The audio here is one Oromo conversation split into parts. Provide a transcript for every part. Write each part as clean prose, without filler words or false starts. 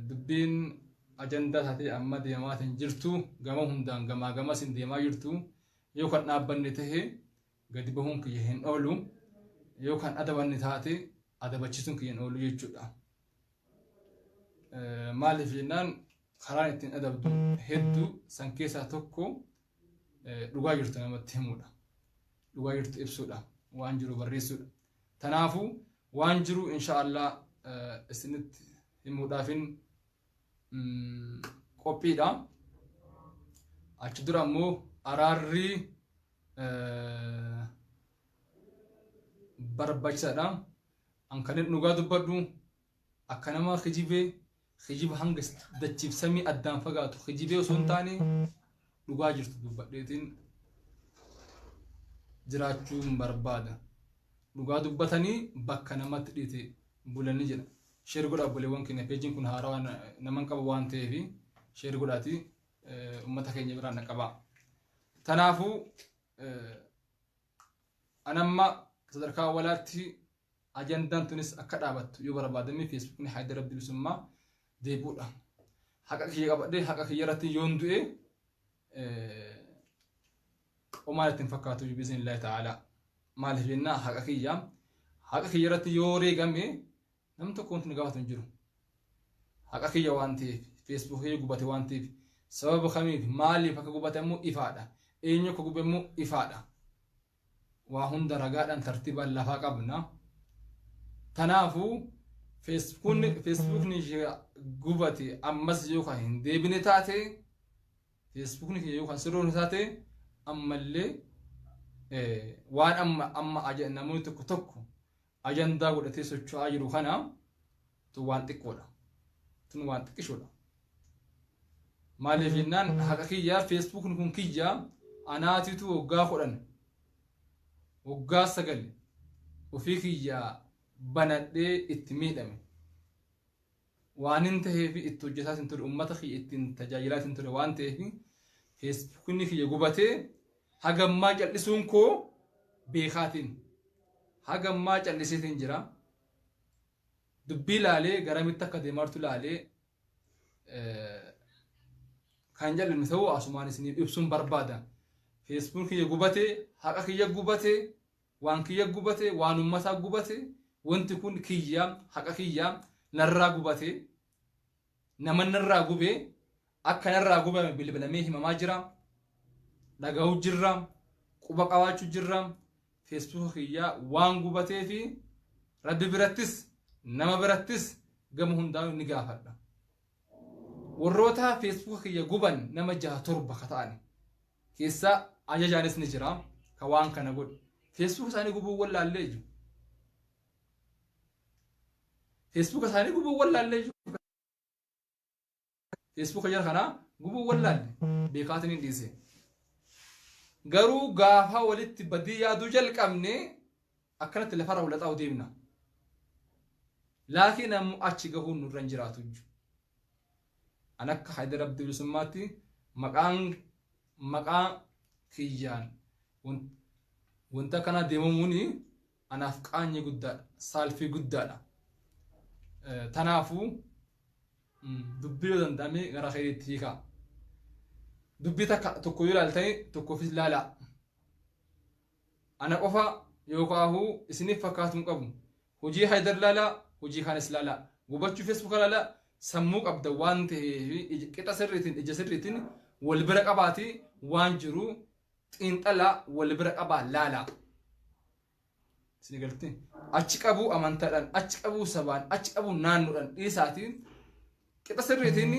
dubbiin ajandaa taatee amma deemaatiin jirtu gama hundaan gamaa sin deemaa jirtu yoo kan dhaabbanni tahee gadi bahuun kiyya hin oolu yoo kan adabanni taate adabachisuun kiyya hin oolu jechuudha. Maaliif jennaan karaan ittiin adabdu hedduu san keessaa tokko dhugaa jirtu namatti himuudha. Dhugaa jirtu ibsuudha. Waan jiru barreessuudha. Tanaafuu waan jiru inshaallah isinitti himuudhaafin qophiidha. Achi dura ammoo araarri barbaachisaadha. An kanin dhugaa dubbadhu akka nama kijiba hanga dachiif samii addaan fagaatu kijibee osoo hin taane dhugaa jirtu dubbadheetiin jiraachuun barbaada. Dhugaa dubbatanii bakka namatti dhiite bulanii jedha. Sheer godha buleewwan keenya peejiin kun haarawaa naman qaba waan ta'eef sheer godhaati uummata keenya biraan naqaba. Tanaafuu anamma sadarkaa walaatti ajandaan tunis akka dhaabattu yoo barbaadame feesbuukni Haydar Abdii Bilisummaa deebuudha. Haqa kiyya qabadhee haqa kiyya irratti yoon du'e omaan ittiin fakkaatu biiznillaahi ta'aalaa. Maaliif jennaa haqa kiyya irratti yoo reegame nam tokko wanti gaafatu hin jiru. Haqa kiyya waan ta'eef feesbuukii gubate waan ta'eef sababa kamiif maaliif akka gubate immoo ifaadha. Eenyu akka gube immoo ifaadha. Waa hunda ragaadhaan tartiibaan lafaa qabna. Tanaafuu feesbuukni gubate ammas yookaan hin deebine taate feesbuukni yookaan sirroon taate ammallee waan amma namoonni tokko ajandaa godhatee socho'aa jiru kana tun waan xiqqoodha. Tun waan xiqqishoodha. Maaliif jennaan haqa kiyyaa feesbuukni kun kiyyaa anaatitu waggaa 10 waggaa 9 ofii kiyyaa banadhee itti miidhame. Waan hin ta'eef itti hojjetaa hin ture uummata kiyya ittiin tajaajilaa hin ture waan ta'eef feesbuukni kiyya gubatee hagammaa callisuun koo beekaatiin hagammaa calliseetiin jira. Dubbii laalee garamitti akka deemartu laalee kan jallinni ta'uu asumaan isiniif ibsuun barbaada. Feesbuukni kiyya gubatee haqa kiyya gubatee waan kiyya gubatee waan uummataa gubatee wanti kun kiyya haqa kiyya narraa gubatee nama narraa gubee akka narraa gubame bilbilamee himamaa jira. Dhagahuu jirra quba qabaachuu jirra. Feesbuuk kiyyaa waan gubatee fi rabbi birattis nama birattis gama hundaa'u ni gaafadha. Warroota feesbuuk kiyya guban nama 6-7 ka ta'an keessaa ajajaanis ni jira ka waan kana godhu. Feesbuuk isaanii gubuu wallaallee jiru. Feesbuuk isaanii gubuu wallaallee jiru. Feesbuuk jara kana gubuu wallaalle beekaatiin dhiise. Garuu gaafa walitti badii yaaduu jalqabne akkanatti lafarra walaxaa deemna. Laakiin ammoo achi gahuun nurra hin jiraatu jechuudha. An akka Haydar Abdii Bilisummaatti maqaan kiyyaan wanta kana deemamuun anaaf qaanyee guddaadha. Saalfii guddaadha. Tanaafuu dubbii yoo danda'ame gara keetti hiikaa. Dubbii tokko yoo ilaaltanii tokkoofis ilaalaa. Ana qofa yookaan isiniif fakkaatu hin qabu. Hojii Haydar ilaalaa, hojii kanis ilaalaa. Gubachuu feesbuuka ilaalaa sammuu qabda waan ta'eef qixa sirriitiin ija sirriitiin wal bira qabaatii waan jiru xiinxalaa wal bira qabaa laalaa. Isin galtee achi qabuu amantaadhaan, achi qabuu sabaan, achi qabuu naannoodhaan dhiisaatiin qixa sirriitiin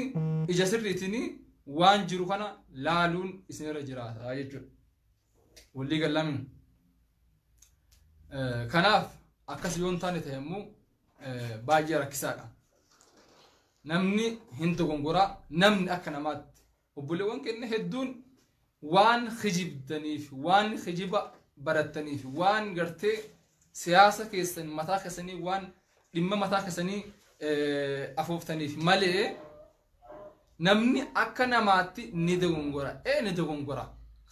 ija sirriitiin waan jiru kana laaluun isinirra jiraata jechuudha. Walii gallamin. Kanaaf akkas yoon taane ta'e immoo baay'ee rakkisaadha. Namni hin dogongoraa namni akka namaatti obboleewwan keenya hedduun waan kijibdaniif waan kijiba barattaniif waan gartee siyaasa keessan mataa keessanii waan dhimma mataa keessanii afooftaniif malee namni akka namaatti ni dogongora. Ni dogongora.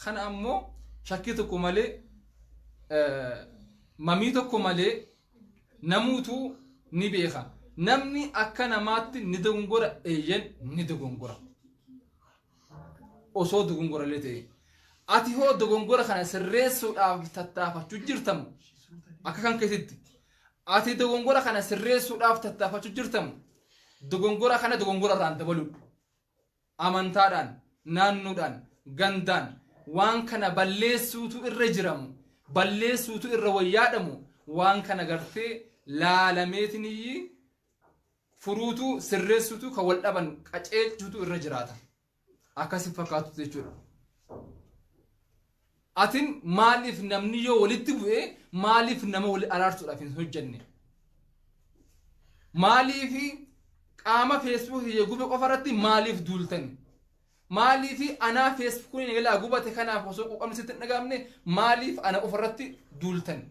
Kana ammoo shakkii tokko malee mamii tokko malee namuutu ni beeka. namni akka namaatti ni dogongora eeyyan ni dogongora osoo dogongora illee ta'e ati hoo dogongora kana sirreessuudhaaf tattaafachuu jirtamu akka kan keessatti ati dogongora kana sirreessuudhaaf tattaafachuu jirtamu dogongora kana dogongora irraan dabaluu amantaadhaan naannoodhaan gandaan waan kana balleessuutu irra jiramu balleessuutu irra wayyaadhamu waan kana gartee laalameetinii furuutu sirreessuutu kan wal dhaban qaceelchuutu irra jiraata akkasi fakkaatu jechuudha. Atin maaliif namni yoo walitti bu'ee maaliif nama wali araarsuudhaaf hin hojjenne maaliif qaama Facebook gube qofa irratti maaliif duultan maaliif ana Facebook ni gala gubate kanaaf osoo qoqamni sitti dhagaamne maaliif ana qofa irratti duultan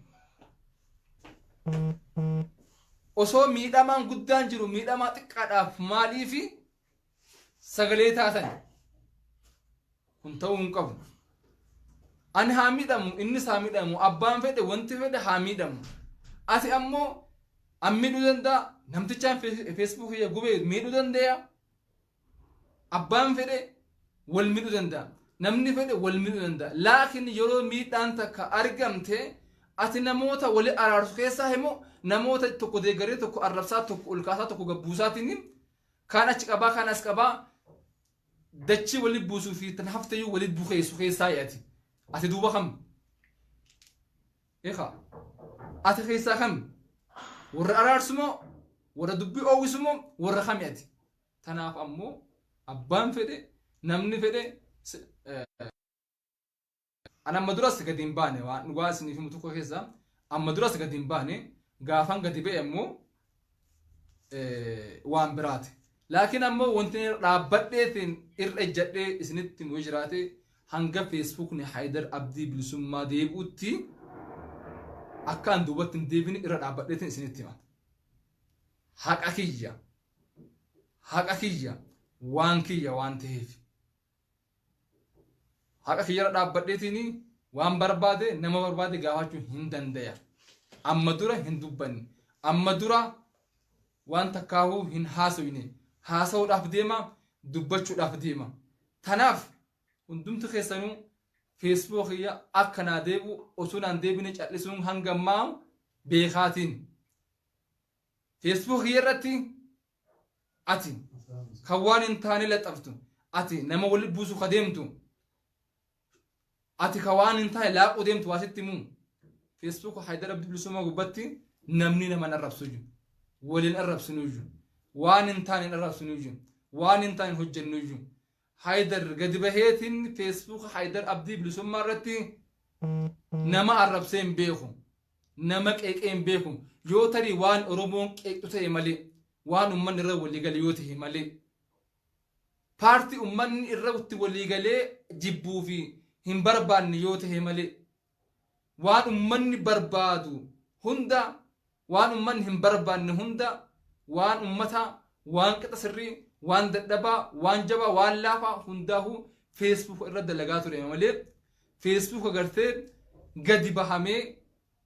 osoo miidhamaan guddaan jiru miidhamaa xiqqaadhaaf maaliif sagalee taatan kun ta'uu hin qabu. Ani haa miidhamu inni haa miidhamu abbaan fedhe wanti fedhe haa miidhamu ati ammoo an miidhuu danda'a namtichaan Facebook gubee miidhuu danda'a abbaan fedhe wal miidhuu danda'a namni fedhe wal miidhuu danda'a laakiin yeroo miidhaan takka argamte ati namoota wali araarsu keessaa himoo namoota tokko deeggaree tokko arrabsaa tokko olkaasaa tokko gabbuusaatiin kaan achi qabaa kaan as qabaa dachii wali buusuu fi tan haftayyuu wali bukeessu keessaa yaati. Ati duuba kam eegaa ati keessaa kam warra araarsumoo warra dubbii oowwisumoo warra kami ati tanaaf ammoo abbaan fedhe namni fedhe an amma duras gadi hin baane waan dhugaa isiniif himu tokko keessaa amma duras gadi hin baane gaafan gadi ba'e ammoo waan biraati laakiin ammoo wanti dhaabbadheetiin irra ejjadhee isinitti himuu jiraate hanga Facebook ni Haydar Abdii bilisummaa deebi'utti akkaan duubatti hin deebine irra dhaabbadheetiin isinitti hima. Haqa kiyya waan ta'eef haqa kiyya irra dhaabbadheetiin waan barbaade nama barbaade gaafachuu hin dandaya. Amma dura hin dubbanne amma dura waan takkaahuu hin haasawine haasawuudhaaf deema dubbachuudhaaf deema. Tanaaf hundumti keessanuu Facebook akkanaa deebu osoo naan deebine callisuun hanga ammaa beekaatiin Facebook irratti ati kan waan hin taane laxaftu ati nama wali buusu ka deemtu ati kan waan hin taane laaquu deemtu waasitti muu Facebook Haydar Abdii bilisummaa gubbatti namni nama arrabsu jiru waliin arrabsinu jiru waan hin taane arrabsinu jiru waan hin taane hojjennu jiru. Haydar gadi baheetiin Facebook Haydar Abdii bilisummaa irratti nama arrabsee hin beeku nama qeeqee hin beeku yoo tarii waan Oromoon qeeqxu ta'e malee waan ummanni irra waliigalee yoo ta'e malee paartii ummanni irra itti waliigalee jibbuu fi hin barbaanne yoo ta'e malee waan ummanni barbaadu hunda waan ummanni hin barbaanne hunda waan ummata waan qixa sirrii waan dadhabaa waan jabaa waan laafaa hundaahu Facebook irra dalagaa ture malee Facebook agartee gadi bahamee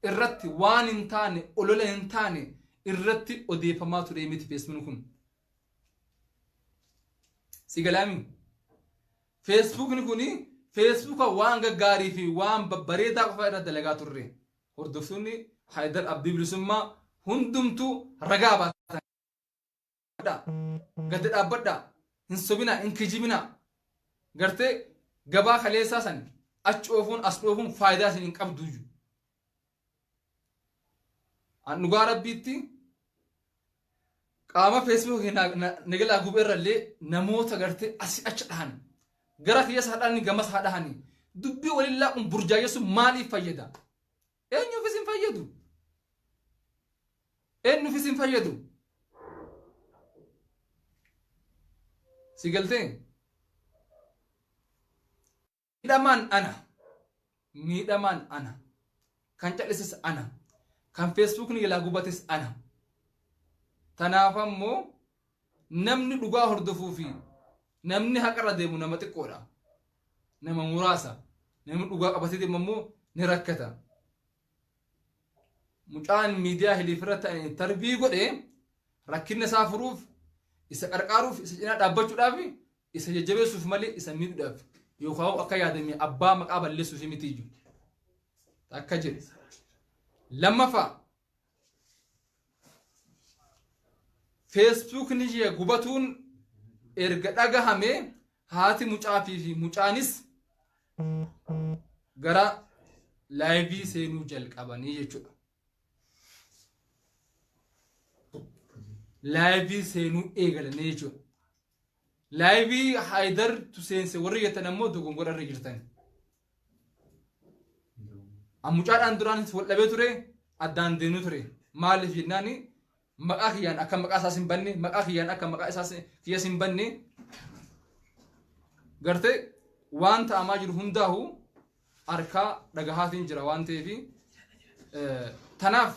irratti waan hin taane olola hin taane irratti odeeffamaa ture miti Facebook kun sigalaami Facebook kuni Facebook waan gaggaarii fi waan babbareedaa qofa irra dalagaa turre hordoftoonni Haydar Abdii bilisummaa hundumtuu ragaa baatan gadi dhaabbadha hin sobina hin kijibina gartee gabaa kaleessaa san achi oofuun as dhoofuun faayidaa isin hin qabdu an dhugaa rabbiitti qaama Facebook nagalaa gubeerrallee namoota gartee asi achi dhahan gara kiyya haadhaani gamas haadhaani dubbii walillaa kun burjaajessu maaliif fayyada eenyuufis hin fayyadu sigaltee miidhamaan ana kan callisis ana kan Facebook ni galaa gubates ana tanaaf ammoo namni dhugaa hordofuu fi namni haqarra deemu nama xiqqoodha nama muraasa namni dhugaa qabatee deemu ammoo ni rakkata mucaan miidiyaa hiliifirra ta'e tarbii godhe rakkinna isaa furuuf isa qarqaaruuf isa cinaa dhaabbachuudhaaf isa jajjabeessuuf malee isa miidhuudhaaf yookaan akka yaadame abbaa maqaa balleessuuf miti iyyuu akka jedhe. Lammaffaa feesbuukni ishee gubatuun erga dhagahamee haati mucaa fi mucaanis gara laayivii seenuu jalqabanii jechuudha. Laayivii seenuu eegalanii jechuudha. Laayivii Haydar Tuseense warri jettan ammoo dogongora irra jirtan. Mucaadhaan duraanis wal dhabee ture addaan deemuu ture. Maaliif jennaani maqaa kiyyaan akka maqaa isaas hin banne maqaa kiyyaan akka maqaa isaas kiyyaas hin banne gartee waan ta'amaa jiru hundaahu harkaa dhagahaatiin jira waan ta'eef tanaaf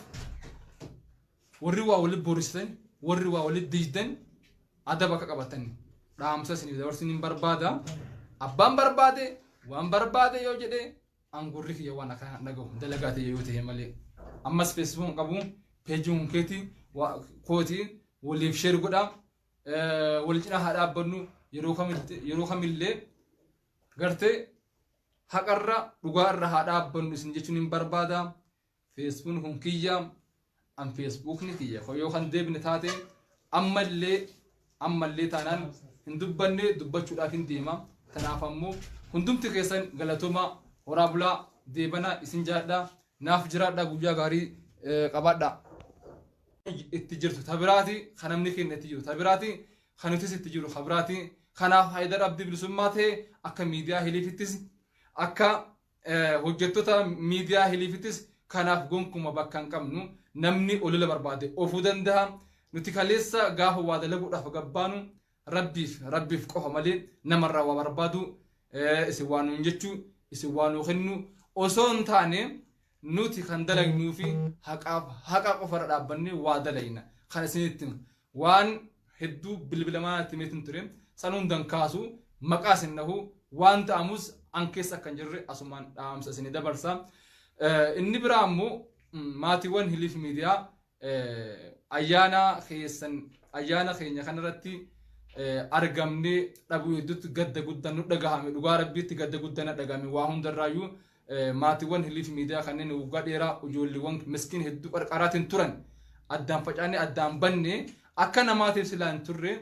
warri waa walitti boorisitan warri waa walitti diidan adaba akka qabatan dhaamsa isiniif dabarsin hin barbaada. Abbaan barbaade waan barbaade yoo jedhe angurri kiyya waan akka dhagahu dalagaa ta'e yoo ta'e malee ammas feesbuuk qabu peejiin keetii kooti waliif sheer godha wal cinaa haa dhaabbannu yeroo kamillee gartee haqarra dhugaarra haa dhaabbannu isin jechuun hin barbaada. Feesbuuk kun kiyya an feesbuukni kiyya yoo kan deebine taate ammallee taanaan hin dubbanne dubbachuudhaaf hin deema. Kanaaf ammoo hundumti keessan galatoma horaa bulaa deebana isin jaadha naaf jiraadha guyyaa gaarii qabaadha. Itti jirtu tabiraati kan namni keenya itti jiru tabiraati kan nutis itti jiru tabiraati. Kanaaf Haydar Abdii bilisummaa ta'e akka miidiyaa hiliifittis akka hojjettoota miidiyaa hiliifittis kanaaf gonkuma bakka hin qabnu namni olola barbaade ofuu danda'a. Nuti kaleessa gaafa waa dalaguudhaaf gabbaanu rabbiif qofa malee namarraa waa barbaadu isin waan nuun jechuu isin waan nuu kennu osoo hin taane nuti kan dalagnuu fi haqa qofarra dhaabbannee waa dalayna. Kan isinitti waan hedduu bilbilamaa itti meetin ture sanuun dankaasu maqaa isin nahu waan ta'amus an keessa akka hin jirre asumaan dhaamsa isinii dabarsa. Inni biraa ammoo maatiiwwan hiliif miidiyaa ayyaana keenya kanarratti argamnee dhabuu hedduutti gadda guddaan nu dhagahame dhugaa rabbiitti gadda guddaan dhagahame waa hundarraayyuu maatiiwwan hiliif miidiyaa kanneen waggaa dheeraa ijoolleewwan miskiin hedduu qarqaraatiin turan addaan facaanee addaan banne akka namaatiif silaa hin turre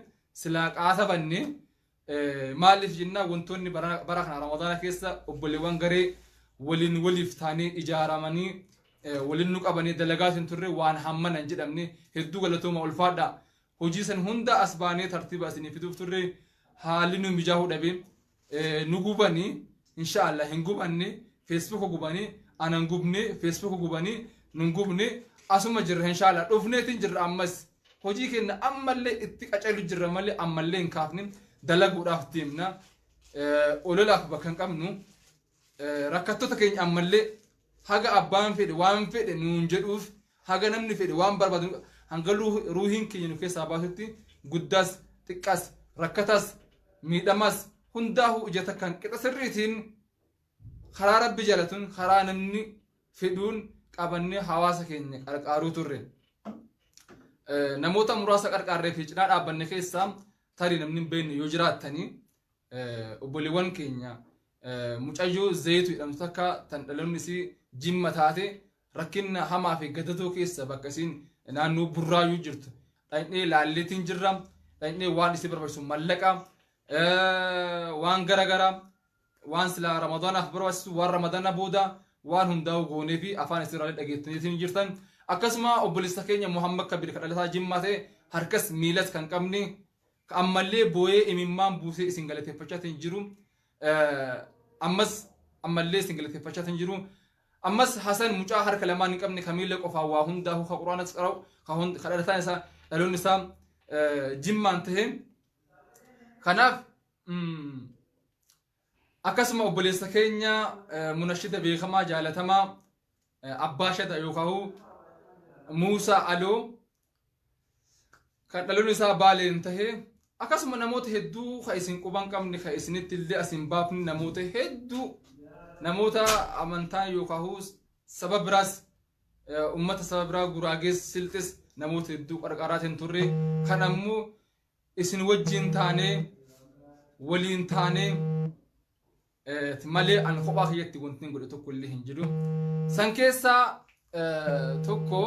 silaa qaasa banne maaliif jennaa wantoonni bara kana ramadaana keessa obboleewwan garee waliif taanee ijaaramanii waliin nu qabanii dalagaa hin turre waan hammanan jedhamne hedduu galatooma ulfaadha. Hojii san hunda as baanee tartiiba isinii fiduuf turre haalli nu mijaahuu dhabe nu gubanii inshaallah hin gubanne feesbuuk gubanii anan gubne feesbuuk gubanii nun gubne asuma jirra inshaallah dhufneetiin jirra ammas hojii keenya ammallee itti qacalu jirra malee ammallee hin kaafne dalaguudhaaf deemna ololaaf bakka hin qabnu rakkattoota keenya ammallee haga abbaan fedhe waan fedhe nuun jedhuuf haga namni fedhe waan barbaadu hanga ruuhiin keenya nu keessaa baasutti guddaas xiqqaas rakkatas miidhamas hundaahu ijata kan qixa sirriitiin karaa rabbi jalatuun karaa namni fedhuun qabannee hawaasa keenya qarqaaruu turre. Namoota muraasa qarqaarree fi cinaa dhaabbanne keessaa tarii namni hin beekne yoo jiraattanii obboleewwan keenya mucayyoo zayituu jedhamtu takka tan dhaloonni isii jimma taate rakkinna hamaa fi gadadoo keessa bakka isiin naannoo burraayuu jirtu dhaqnee laalleetiin jirra dhaqnee waan isii barbaachisu mallaqa waan garagaraa waan silaa ramadaanaaf barbaachisu waan ramadaana booda waan hundaa'u goonee fi afaan isirraalee dhageettaniitiin jirtan akkasuma obboleessa keenya Muhammad Kabir kadhalataa jimmaa ta'e harkas miilas kan qabne ammallee booyee imimmaan buusee isin galateeffachaatiin jiru ammallee isin galateeffachaatiin jiru. Ammas Hasan mucaa harka lamaan hin qabne kamiillee qofaa waa hundaa'u ka quraanas qara'u kadhalataan isaa dhaloonni isaa jimmaan ta'e kanaaf akkasuma obboleessa keenya munashida beekamaa jaalatamaa abbaa shada yookaan Muusaa Aloo kan dhaloonni isaa baaleen ta'e akkasuma namoota hedduu ka isin quban qabne ka isinitti illee asin baafne namoota hedduu namoota amantaa yookaan sababa biraas ummata sababa biraa Guraagees Silxis namoota hedduu qarqaraatiin turre kan ammoo isin wajjin taanee waliin taanee malee an kophaa kiyyatti wanti godhe tokko illee hin jiru. San keessaa tokko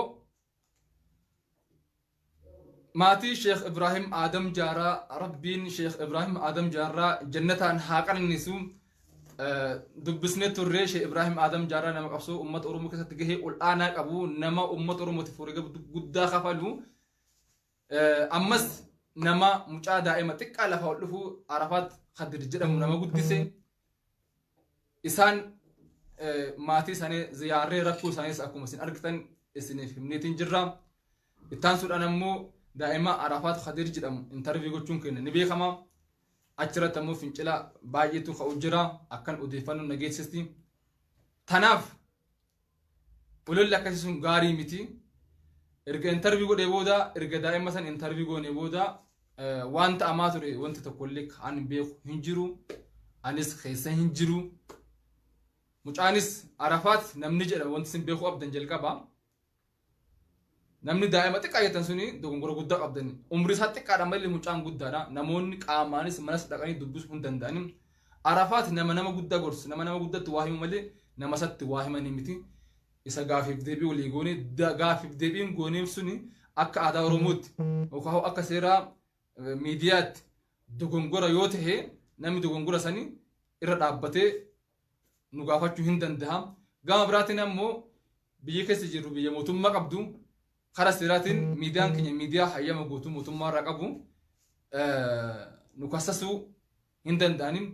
maatii Sheekh Ibrahim Adam Jaaraa rabbiin Sheekh Ibrahim Adam Jaaraa jannataan haa qananisu dubbisnee turre. Sheekh Ibrahim Adam Jaaraa nama qabsoo uummata Oromoo keessatti gahee ol aanaa qabu, nama uummata Oromootiif wareega guddaa kafalu, ammas nama mucaa daa'ima xiqqaa lafa ol dhufu Arafaat Khadir jedhamu nama guddise. Isaan maatii isaanii ziyaarree rakkoo isaaniis akkuma isin argitan isiniif himneetiin jirra. Ittaan suudhaan ammoo daa'ima Arafaat Khadir jedhamu intarvii gochuun keenya ni beekama. Achirratti ammoo fincila baay'eetu ka'u jira akkan odeeffannoo nageessisti. Tanaaf ulolli akkasii sun gaarii miti. Erga intarvii godhee booda erga daa'ima san intarvii goonee booda waan ta'amaa ture wanti tokkollee kan beeku hin jiru. Anis keessa hin jiru. Mucaanis Arafaat namni jedha wanti sin beeku abdan jalqaba. Namni daa'ima xiqqaa jettan suni dogongora guddaa qabdani. Umrii isaa xiqqaadha malee mucaan guddaadha. Namoonni qaamaanis manas dhaqanii dubbisuu hin danda'ani. Arafaat nama guddaa gorsu, nama guddatti waa himu malee nama isatti waa himanii miti. Isa gaafiif deebii walii goone gaafiif deebiin gooneef suni akka aadaa Oromootti yookaan akka seeraa miidiyaatti dogongora yoo ta'e namni dogongora sanii irra dhaabbatee nu gaafachuu hin danda'a. Gama biraatiin ammoo biyya keessa jirru biyya mootummaa qabdu. Karaa seeraatiin miidiyaan keenya miidiyaa hayyama guutuu mootummaa irraa qabu nu kassasuu hin danda'anin.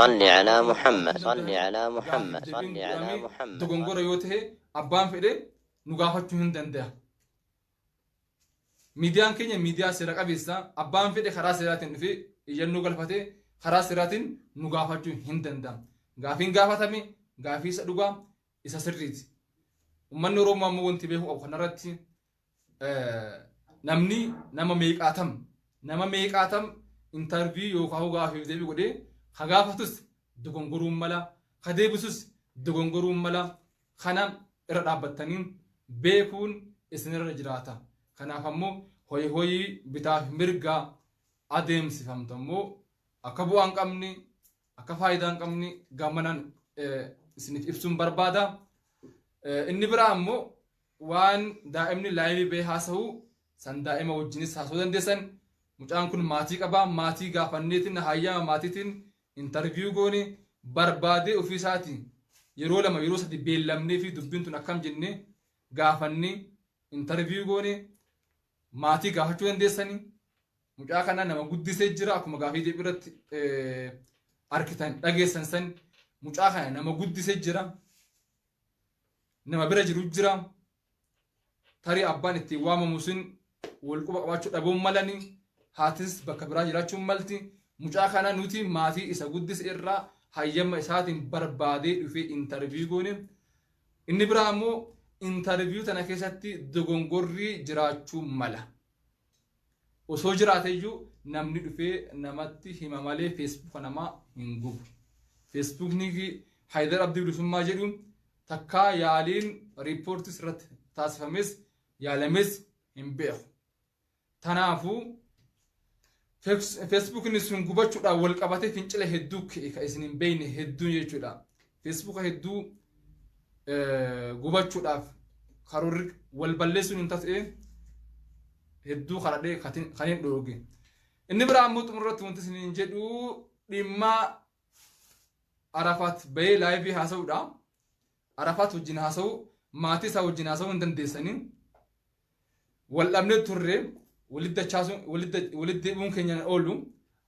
صلي على محمد صلي على محمد صلي على محمد. Dogongora yoo ta'e abbaan fedhe nu gaafachuu hin danda'a. Miidiyaan keenya miidiyaa seera qabeessa abbaan fedhe karaa seeraatiin dhufee iyyannoo galfatee karaa seeraatiin nu gaafachuu hin danda'a. Gaafiin gaafatame gaafii isa dhugaa isa sirriiti. Uummanni Oromoo ammoo wanti beeku qabu kanarratti namni nama meeqaatam intarvii yookaan gaafii deebii godhee ha gaafatus dogongoruun mala ha deebisus dogongoruun mala kana irra dhaabbattaniin beekuun isinirra jiraata. Kanaaf ammoo hoyi bitaaf mirgaa adeemsifamtu ammoo akka bu'aa hin qabne akka faayidaa hin qabne gammanaan isiniif ibsuun barbaada. Inni biraa ammoo waan daa'imni laayivii bee haasa'u san daa'ima wajjinis haasa'uu dandeessan. Mucaan kun maatii qaba. Maatii gaafanneetiin hayyama maatiitiin intarviyuu goone barbaadee ofiisaatiin yeroo 2 yeroo 3 beellamnee fi dubbiin tun akkam jennee gaafannee intarviyuu goone maatii gaafachuu dandeessanii. Mucaa kana nama guddisee jira akkuma gaafii deebii irratti arkitan dhageessan san mucaa kana nama guddisee jira. Nama bira jiru jira. Tarii abbaan ittiin waamamu sun wal quba qabaachuu dhabuun malani. Haatis bakka biraa jiraachuun malti. Mucaa kana nuti maatii isa guddise irraa hayyama isaatiin barbaadee dhufee intarviyuu goone. Inni biraa ammoo intarviyuu tana keessatti dogongorri jiraachuu mala. Osoo jiraateyyuu namni dhufee namatti hima malee feesbuuka namaa hin gubu. Feesbuukni Haydar Abdii Bilisummaa jedhu takkaa yaaliin riippoortis irratti taasifames yaalames hin beeku. Tanaafuu feesbuukni sun gubachuudhaan wal qabatee fincila hedduu kan isin hin beekne hedduu jechuudha. Feesbuuka hedduu gubachuudhaaf karoorri wal balleessuun hin ta'e hedduu karadhee kan hin dhooge. Inni biraa ammoo xumurratti wanti isin jedhu dhimma Arafaat bahee laayivii haasa'uudha. Arafaat wajjin haasa'u maatii isaa wajjin haasa'uu hin dandeessanii. Wal dhabnee turre walitti deebi'uun keenyaan oolu.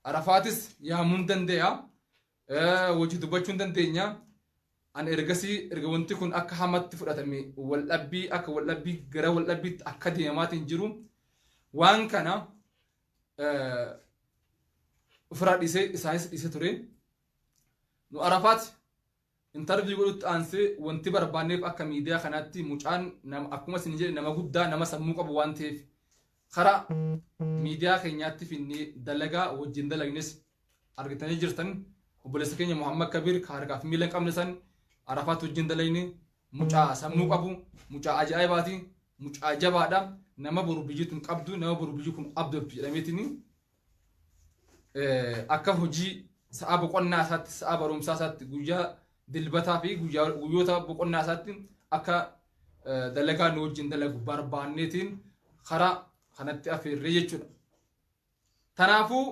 Arafaatis yaamuu hin dandeenya. Wajji dubbachuu hin dandeenya. An erga wanti kun akka hamatti fudhatame waldhabbii akka waldhabbii gara waldhabbiitti akka deemaatiin jiru. Waan kana ofirraa dhiisee isaanis dhiisee ture. Nu Arafaat intarviyuu godhutti aansee wanti barbaanneef akka miidiyaa kanaatti mucaan akkuma isin jedhe nama guddaa nama sammuu qabu waan ta'eef karaa miidiyaa keenyaatti finnee dalagaa wajjin dalagnes argitanii jirtan. Obboleessa keenya Muhammad Kabir harkaaf miila hin qabne san Arafaat wajjin dalagne mucaa sammuu qabu mucaa ajaa'ibaati mucaa jabaadha nama boru biyyitun qabdu nama boru biyyikun abdu jedhameetini akka hojii sa'a boqonnaa isaatti sa'a barumsaa isaatti guyyaa dilbataa fi guyyoota boqonnaa isaatti akka dalagaa nu wajjin dalagu barbaanneetiin karaa kanatti afeerree jechuudha. Kanaafuu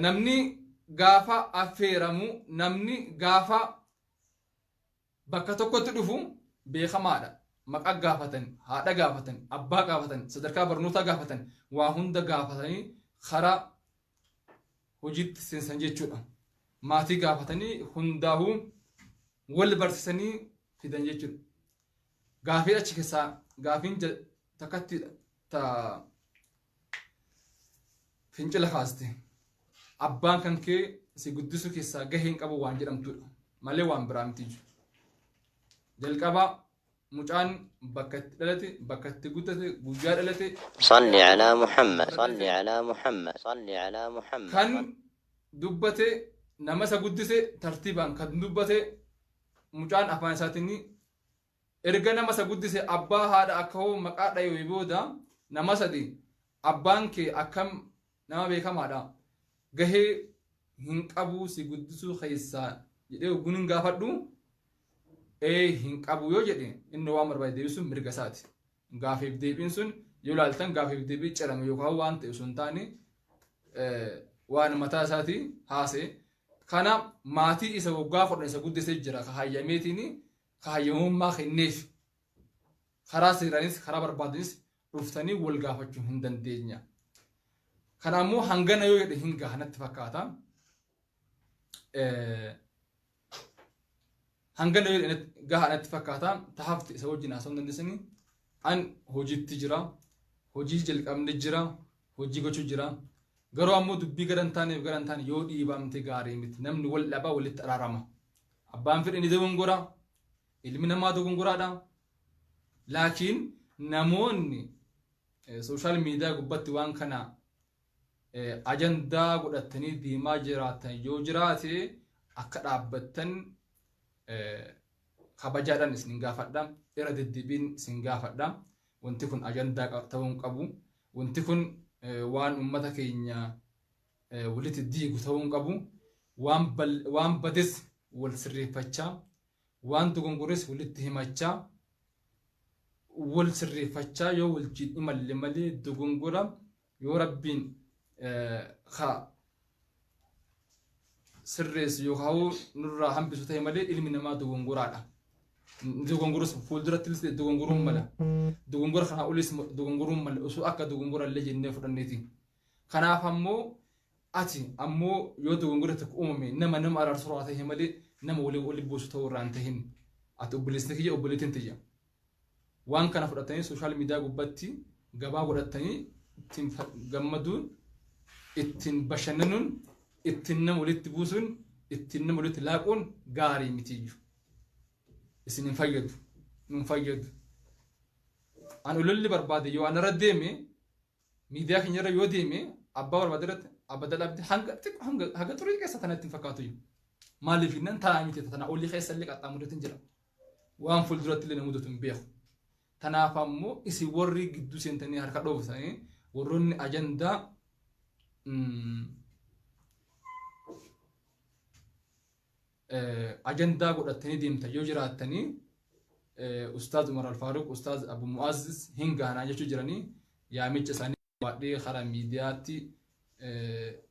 namni gaafa affeeramu namni gaafa bakka tokkotti dhufu beekamaadha. Maqaa gaafatan, haadha gaafatan, abbaa gaafatan, sadarkaa barnootaa gaafatan, waa hunda gaafatanii karaa hojiitti seensan jechuudha. Maatii gaafatanii hundaa'uu wal barsiisanii fidan jechuudha. Gaafii achi keessaa gaafiin takkatti fincila kaaste. Abbaan kan kee si guddisuu keessaa gaheen qabu waan jedhamtudha. Malee waan biraa miti. Jalqabaa mucaan bakka itti dhalate, bakka itti guddate, guyyaa dhalate. صلي على محمد صلي على محمد صلي على محمد. Kan dubbate nama isa guddise tartiibaan kan dubbate mucaan afaan isaatiin erga nama isa guddise abbaa haadha akka hoo maqaa dhayoo booda nama sadi abbaan kee akkam nama beekamaadha. Gahee hin qabu si guddisuu keessaa jedhee oguun hin gaafadhu. Hin qabu yoo jedhe inni waan barbaade deebisuun mirga isaati. Gaafeef deebiin sun yoo ilaaltan gaafeef deebii cirame yookaan waan ta'e sun taane waan mataa isaatii haasee. Kana maatii isa waggaa 10 isa guddisee jira kahayyameetiin kahayyamummaa kenneef karaa seeraanis karaa barbaadanis dhuftanii wal gaafachuu hin dandeenya. Kanaammoo hangana yoo jedhe hin gaha natti fakkaata. Hangana yoo jedhe gaha natti fakkaata. Tahafti isa wajjin haasa'uu dandeessanii an hojiitti jira, hojii jalqabne jira, hojii gochuu jira. Garuu ammoo dubbii garantaane yoo dhiibamte gaarii miti. Namni wal dhabaa walitti araarama. Abbaan fedhe ni dogongora, ilmi namaa dogongoraadha. Laakiin namoonni sooshaal miidiyaa gubbatti waan kana ajandaa godhatanii deemaa jiraatan yoo jiraate akka dhaabbattan kabajaadhaan isin gaafadha. Irra deddeebiin isin gaafadha. Wanti kun ajandaa ta'uu hin qabu. Wanti kun waan ummata keenya walitti diigu ta'uu hin qabu. Waan bades wal sirreeffachaa, waan dogongores walitti himachaa, wal sirreeffachaa yoo wal jiidhi malee dogongora yoo rabbiin ka sirreessu yookaan nurraa hambisu ta'e malee ilmi namaa dogongoraadha. Dogongorus fuuldurattis dogongoruun mala. Dogongora kana olis dogongoruun mala osoo akka dogongora illee jennee fudhanneeti. Kanaaf ammoo ati ammoo yoo dogongora tokko uumame nama araarsu raa ta'e malee nama walii buusu ta'uu irraa hin tahin. Ati obboleessni kiyya obboleettiin tiyya. Waan kana fudhatanii sooshaal miidiyaa gubbatti gabaa godhatanii ittiin gammaduun, ittiin bashannanuun, ittiin nama walitti buusuun, ittiin nama walitti laaquun gaarii miti. Isin hin fayyadu, hin fayyadu. An ulolli barbaade yoo an irra deeme miidiyaa keenya irra yoo deeme abbaa barbaade irratti abba dalabde hanga xurii keessa tanatti hin fakkaatu. Maaliif innan taa'aa miti tana olii keessa illee qaxxaamureetiin jira. Waan fuulduratti illee namudatu hin beeku. Kanaaf ammoo isin warri gidduu seentanii harka dhoofsanii warroonni ajandaa ajandaa godhatanii deemtan yoo jiraattanii Ustaaz Umar Al-Faaruq, Ustaaz Abu Mu'azzis hin gahanaa jechuu jiranii yaamicha isaanii baadhee karaa miidiyaatti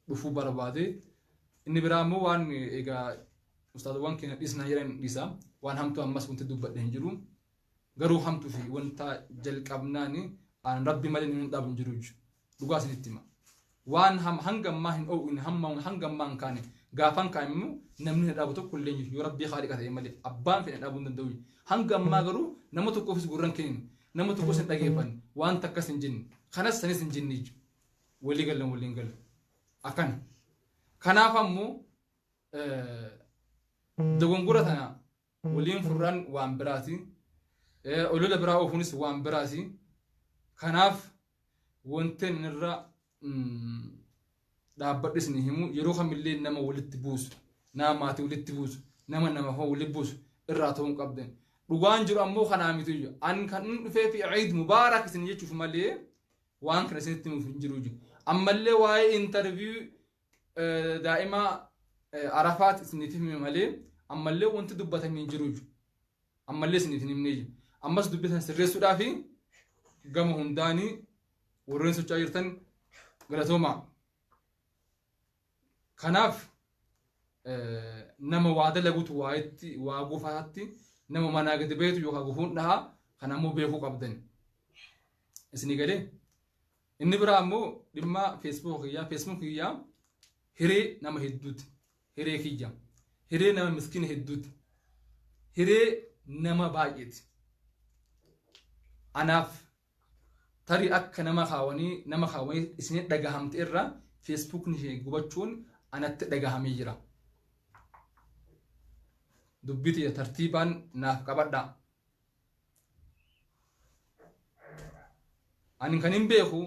dhufuu barbaade. Inni biraa immoo waan egaa ustaazawwan keenya dhiisnaa jiran dhiisaa waan hamtuu ammas wanti dubbadhe hin jiru. Garuu hamtuu fi wanta jalqabnaani aan rabbi malee hin dhaabu hin jiru jechuudha. Dhugaa isinitti hima. Waan hanga ammaa hin oowwine hanga ammaa hin kaane gaafan kaa'immu namni hin dhaabu tokko illee yoo rabbii haaliqa ta'e malee abbaan fedhe dhaabuu hin danda'u. Hanga ammaa garuu nama tokkoofis gurran kennin nama tokkos hin dhageeffanne waan takkas hin jenne kanas sanis hin jenne jechuudha. Walii galan waliin galan akkana. Kanaaf ammoo dogongora tana waliin furraan waan biraati. Olola biraa oofuunis waan biraati. Kanaaf wanti irra dhaabbadhis ni himu yeroo kamillee nama walitti buusu nama maatii walitti buusu nama hoo walitti buusu irraa ta'uu hin qabdan. dhugaan jiru ammoo kanaa miti jiru an kan dhufee fi ciid mubaarak isin jechuuf malee waan kana isinitti himuuf hin jiru jiru ammallee waa'ee interview daa'ima Arafaat isiniif hime malee ammallee wanti dubbatamee hin jiru jiru ammallee isiniif hin himnee jiru ammas dubbisan sirreessuudhaaf gama hundaanii warreen socho'aa jirtan galatoomaa kanaaf nama waa dalagutu waa gufaatti nama manaa gadi beetu yookaan gufuun dhahaa kan ammoo beekuu qabdan isinii galee inni biraa ammoo dhimma feesbuuk kiyyaa hiree nama hedduuti hiree kiyya hiree nama miskiina hedduuti hiree nama baay'eeti anaaf tarii akka nama kaawanii isin dhagahamte irra feesbuuk ni gubachuun anatti dhagahamee jira dubbiti tartiibaan naaf qabadha ani kan hin beeku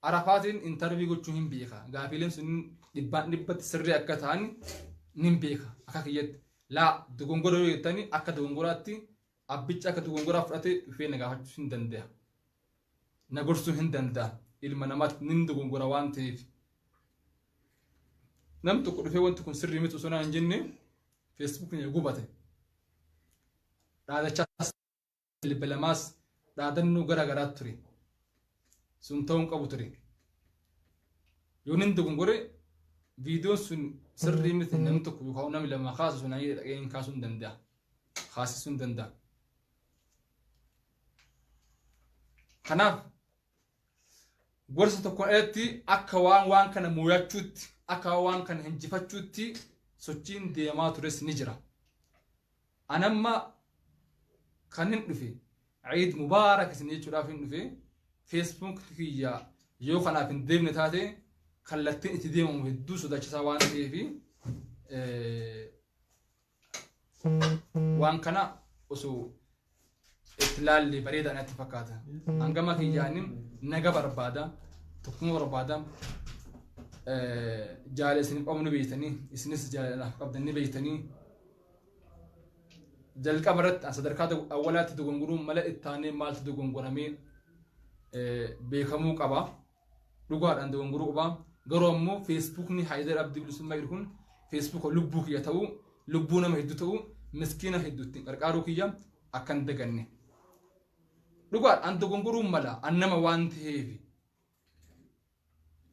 Arafaatiin interview gochuu hin beeka gaafiileen sun dhibbatti sirrii akka ta'an nin beeka akka kiyyatti laa dogongora yoo jettani akka dogongoraatti abbicha akka dogongoraa fudhate dhufee na gaafachuu hin danda'a na gorsuu hin danda'a ilma namaatti nin dogongora waan ta'eef nam tokko dhufee wanti kun sirrii miti osoo naan jenne feesbuuk ni gubate dhaadachaas bilbilamaas dhaadannoo garaagaraatti ture sun ta'uun qabu ture yoo nin dogongore viidiyoon sun sirrii miti namni tokko yookaan namni lama kaasa sun ayee dhaqee hin kaasuu hin danda'a kaasisuu hin danda'a kanaaf gorsa tokkoon irratti akka waan kana mooyachuutti akka waan kana hinjifachuutti sochiin deemaa tures ni jira anamma kan hin dhufe ciid mubaarak isin jechuudhaaf hin dhufe feesbuuk kiyya yoo kanaaf hin deemne taate kallattiin itti deemamu hedduu sodaachisaa waan ta'eef waan kana osoo itti laallee bareedaa natti fakkaata hangama kiyyaanin naga barbaada tokkuma barbaada jaala isin qabnu beeytanii isinis jaalalaaf qabdan ni beeytanii jalqaba irratti sadarkaa awwalaatti dogongoruun mala ittaanee maaltu dogongoramee beekamuu qaba dhugaadhaan dogongoruu qaba garuu ammoo feesbuukni Haayidar Abdii Bilisummaa jedhu kun feesbuuka lubbuu kiyya ta'uu lubbuu nama hedduu ta'uu miskiina hedduutti qarqaaruu kiyya akka hin daganne dhugaadhaan dogongoruu mala an nama waan ta'eef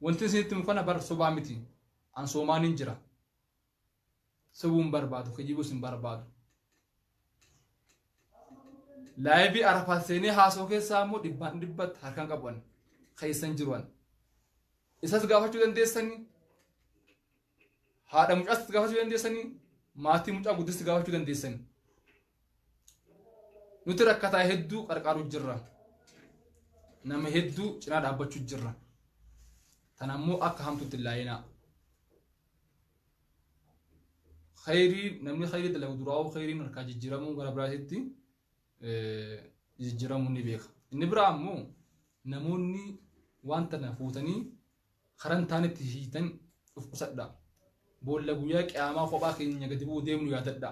wanti isinitti himu kana bar sobaa miti an soomaaniin jira sobuun barbaadu kijibuus hin barbaadu laayivii Arafaat seenee haasoo keessaa ammoo dhibbatti harkaan qaban keessan jiruan isas gaafachuu dandeessanii haadha mucaas gaafachuu dandeessanii maatii mucaa guddis gaafachuu dandeessanii nuti rakkataa hedduu qarqaaruu jirra nama hedduu cinaa dhaabbachuu jirra tan ammoo akka hamtuutti laayinaa khayrii namni khayrii dalagu duraa'uu khayriin harkaa jijjiiramuu gara biraatitti jijjiiramuu ni beeka inni biraa ammoo namoonni wanta na fuutanii karan taanitti hiitan of qusadha boolla guyyaa qiyaamaa kophaa keenya gadi bu'uu deemnu yaadadha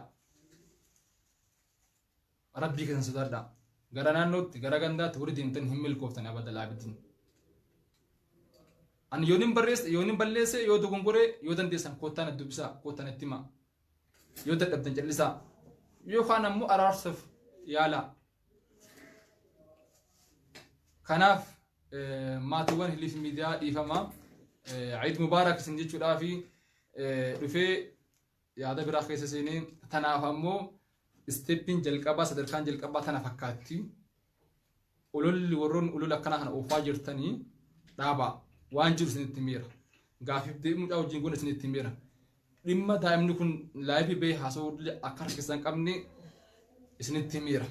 rabbii keessan sodaadha gara naannootti gara gandaatti warri deemtan hin milkooftan abada laabitiin an yoonin balleesse yoo dogongoree yoo dandeessan koottaan addubisaa koottaan itti himaa yoo dadhabdan callisaa yookaan ammoo araarsaaf yaala kanaaf maatiiwwan Hiliif miidiyaa dhiifama ciid mubaarak isin jechuudhaaf dhufee yaada biraa keessa seenee tanaaf ammoo isteeppiin jalqabaa sadarkaan jalqabaa tana fakkaatti ololli warroon olola akkanaa kana oofaa jirtanii dhaabaa waan jiru isinitti miira gaafiif deebii mucaa wajjin goona isinitti miira dhimma daa'imni kun laayivii bee haasawuu akka harkisan qabne isinitti miira